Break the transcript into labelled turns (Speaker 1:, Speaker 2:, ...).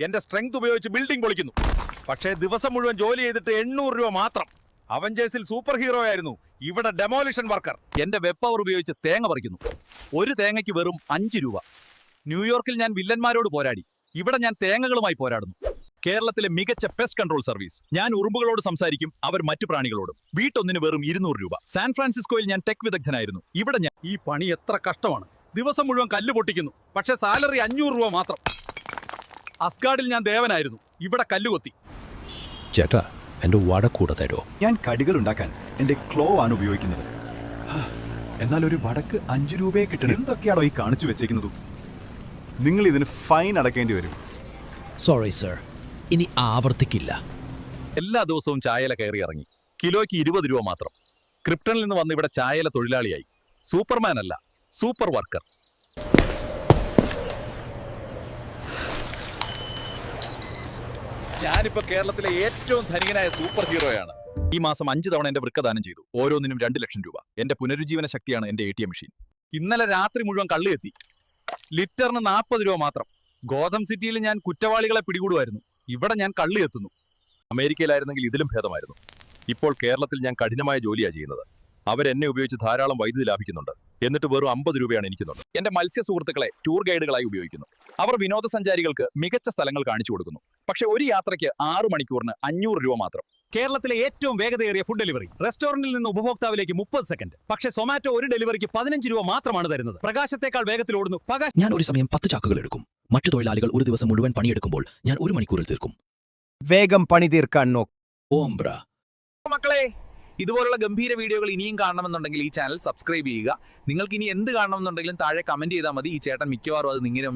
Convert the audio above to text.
Speaker 1: എന്റെ സ്ട്രെങ്ത് ഉപയോഗിച്ച് ബിൽഡിംഗ് പൊളിക്കുന്നു. പക്ഷേ ദിവസം മുഴുവൻ ജോലി ചെയ്തിട്ട് 800 രൂപ മാത്രം. അവഞ്ചേഴ്സിൽ സൂപ്പർ ഹീറോ ആയിരുന്നു, ഇവിടെ ഡെമോളിഷൻ വർക്കർ.
Speaker 2: എന്റെ വെബ് പവർ ഉപയോഗിച്ച് തേങ്ങ പറിക്കുന്നു. ഒരു തേങ്ങയ്ക്ക് വെറും 5 രൂപ. ന്യൂയോർക്കിൽ ഞാൻ വില്ലന്മാരോട് പോരാടി, ഇവിടെ ഞാൻ തേങ്ങകളുമായി പോരാടുന്നു. കേരളത്തിലെ മികച്ച പെസ്റ്റ് കൺട്രോൾ സർവീസ്. ഞാൻ ഉറുമ്പുകളോട് സംസാരിക്കും, അവർ മറ്റു പ്രാണികളോടും. വീട്ടൊന്നിന് വെറും 200 രൂപ. സാൻ ഫ്രാൻസിസ്കോയിൽ ഞാൻ ടെക് വിദഗ്ധനായിരുന്നു, ഇവിടെ ഞാൻ.
Speaker 1: ഈ പണി എത്ര കഷ്ടമാണ്. ദിവസം മുഴുവൻ കല്ല് പൊട്ടിക്കുന്നു, പക്ഷേ സാലറി 500 രൂപ മാത്രം.
Speaker 2: അസ്ഗാർഡിൽ ഞാൻ ദേവനായിരുന്നു, ഇവിടെ കല്ലുകൊത്തി.
Speaker 3: ചേട്ടാ, എന്റെ വടക്കൂടെ തരോ?
Speaker 4: ഞാൻ കടികൾ ഉണ്ടാക്കാൻ എന്റെ ക്ലോ ആണ് ഉപയോഗിക്കുന്നത്. എന്നാൽ ഒരു വടക്ക് 5 രൂപയെ കിട്ടണം. എന്തൊക്കെയാണോ ഈ കാണിച്ചു വെച്ചേക്കുന്നത്? നിങ്ങൾ ഇതിന് ഫൈൻ അടക്കേണ്ടി വരും.
Speaker 3: സോറി സർ, ഇനി ആവർത്തിക്കില്ല.
Speaker 2: എല്ലാ ദിവസവും ചായല കയറി ഇറങ്ങി. കിലോയ്ക്ക് 20 രൂപ മാത്രം. ക്രിപ്റ്റണിൽ നിന്ന് വന്ന് ഇവിടെ ചായല തൊഴിലാളിയായി. സൂപ്പർമാൻ അല്ല, സൂപ്പർ വർക്കർ. ഞാനിപ്പോ കേരളത്തിലെ ഏറ്റവും ധനികനായ സൂപ്പർ ഹീറോയാണ്. ഈ മാസം 5 തവണ എന്റെ വൃക്ക ദാനം ചെയ്തു. ഓരോന്നിനും 2 ലക്ഷം രൂപ. എന്റെ പുനരുജ്ജീവന ശക്തിയാണ് എന്റെ ATM മെഷീൻ. ഇന്നലെ രാത്രി മുഴുവൻ കള്ള് എത്തി. ലിറ്ററിന് 40 രൂപ മാത്രം. ഗോതം സിറ്റിയിൽ ഞാൻ കുറ്റവാളികളെ പിടികൂടുമായിരുന്നു, ഇവിടെ ഞാൻ കള്ള് എത്തുന്നു. അമേരിക്കയിലായിരുന്നെങ്കിൽ ഇതിലും ഭേദമായിരുന്നു. ഇപ്പോൾ കേരളത്തിൽ ഞാൻ കഠിനമായ ജോലിയാണ് ചെയ്യുന്നത്. അവരെന്നെ ഉപയോഗിച്ച് ധാരാളം വൈദ്യുതി ലാഭിക്കുന്നുണ്ട്. എന്നിട്ട് വെറും 50 രൂപയാണ് എനിക്കുള്ളത്. എന്റെ മത്സ്യ സുഹൃത്തുക്കളെ ടൂർ ഗൈഡുകളായി ഉപയോഗിക്കുന്നു. അവർ വിനോദസഞ്ചാരികൾക്ക് മികച്ച സ്ഥലങ്ങൾ കാണിച്ചു കൊടുക്കുന്നു. പക്ഷെ ഒരു യാത്രയ്ക്ക് 6 മണിക്കൂറിന് 500 രൂപ മാത്രം.
Speaker 1: കേരളത്തിലെ ഏറ്റവും വേഗതയേറിയ ഫുഡ് ഡെലിവറി. റെസ്റ്റോറന്റിൽ നിന്ന് ഉപഭോക്താവിലേക്ക് 30 സെക്കൻഡ്. പക്ഷേ സൊമാറ്റോ ഒരു ഡെലിവറിക്ക് 15 രൂപ മാത്രമാണ് തരുന്നത്. പ്രകാശത്തേക്കാൾ വേഗത്തിൽ ഓടുന്നു.
Speaker 3: ഞാൻ ഒരു സമയം 10 ചാക്കുകൾ എടുക്കും. മറ്റു തൊഴിലാളികൾ ഒരു ദിവസം മുഴുവൻ പണിയെടുക്കുമ്പോൾ ഞാൻ 1 മണിക്കൂറിൽ തീർക്കും.
Speaker 5: വേഗം പണി തീർക്കാൻ നോക്ക്.
Speaker 3: ഓംബ്ര.
Speaker 2: മക്കളെ, ഇതുപോലുള്ള ഗംഭീര വീഡിയോകൾ ഇനിയും കാണണമെന്നുണ്ടെങ്കിൽ ഈ ചാനൽ സബ്സ്ക്രൈബ് ചെയ്യുക. നിങ്ങൾക്ക് ഇനി എന്ത് കാണണമെന്നുണ്ടെങ്കിലും താഴെ കമന്റ് ചെയ്താൽ മതി. ഈ ചേട്ടൻ മിക്കവാറും അത് നിങ്ങനെ